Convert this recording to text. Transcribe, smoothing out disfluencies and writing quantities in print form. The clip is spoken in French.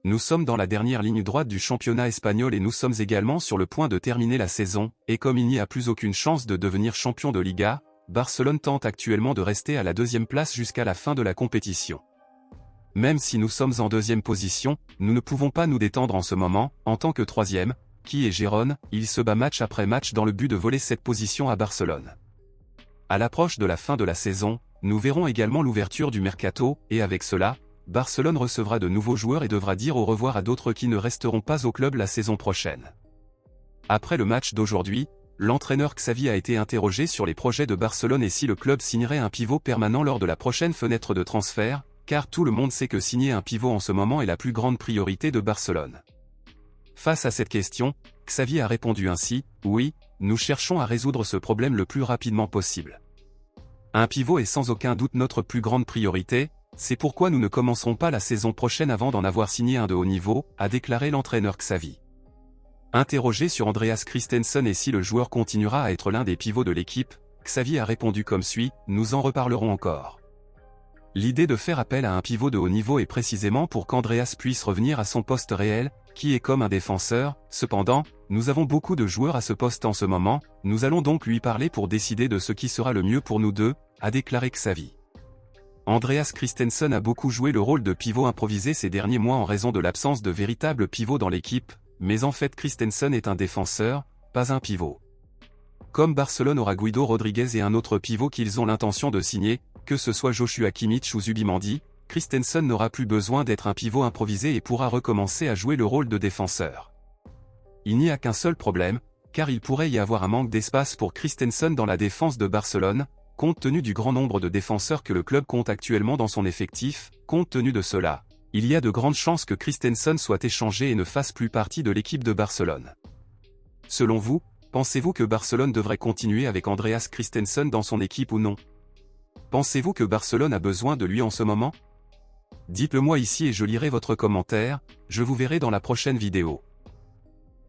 Nous sommes dans la dernière ligne droite du championnat espagnol et nous sommes également sur le point de terminer la saison, et comme il n'y a plus aucune chance de devenir champion de Liga, Barcelone tente actuellement de rester à la deuxième place jusqu'à la fin de la compétition. Même si nous sommes en deuxième position, nous ne pouvons pas nous détendre en ce moment, en tant que troisième, qui est Gérone, il se bat match après match dans le but de voler cette position à Barcelone. À l'approche de la fin de la saison, nous verrons également l'ouverture du mercato, et avec cela, Barcelone recevra de nouveaux joueurs et devra dire au revoir à d'autres qui ne resteront pas au club la saison prochaine. Après le match d'aujourd'hui, l'entraîneur Xavi a été interrogé sur les projets de Barcelone et si le club signerait un pivot permanent lors de la prochaine fenêtre de transfert, car tout le monde sait que signer un pivot en ce moment est la plus grande priorité de Barcelone. Face à cette question, Xavi a répondu ainsi, « Oui, nous cherchons à résoudre ce problème le plus rapidement possible. Un pivot est sans aucun doute notre plus grande priorité, c'est pourquoi nous ne commencerons pas la saison prochaine avant d'en avoir signé un de haut niveau », a déclaré l'entraîneur Xavi. Interrogé sur Andreas Christensen et si le joueur continuera à être l'un des pivots de l'équipe, Xavi a répondu comme suit, « Nous en reparlerons encore. L'idée de faire appel à un pivot de haut niveau est précisément pour qu'Andreas puisse revenir à son poste réel, qui est comme un défenseur. Cependant, nous avons beaucoup de joueurs à ce poste en ce moment, nous allons donc lui parler pour décider de ce qui sera le mieux pour nous deux », a déclaré Xavi. Andreas Christensen a beaucoup joué le rôle de pivot improvisé ces derniers mois en raison de l'absence de véritable pivot dans l'équipe, mais en fait Christensen est un défenseur, pas un pivot. Comme Barcelone aura Guido Rodriguez et un autre pivot qu'ils ont l'intention de signer, que ce soit Joshua Kimmich ou Zubimandi, Christensen n'aura plus besoin d'être un pivot improvisé et pourra recommencer à jouer le rôle de défenseur. Il n'y a qu'un seul problème, car il pourrait y avoir un manque d'espace pour Christensen dans la défense de Barcelone, compte tenu du grand nombre de défenseurs que le club compte actuellement dans son effectif. Compte tenu de cela, il y a de grandes chances que Christensen soit échangé et ne fasse plus partie de l'équipe de Barcelone. Selon vous, pensez-vous que Barcelone devrait continuer avec Andreas Christensen dans son équipe ou non? Pensez-vous que Barcelone a besoin de lui en ce moment? Dites-le moi ici et je lirai votre commentaire, je vous verrai dans la prochaine vidéo.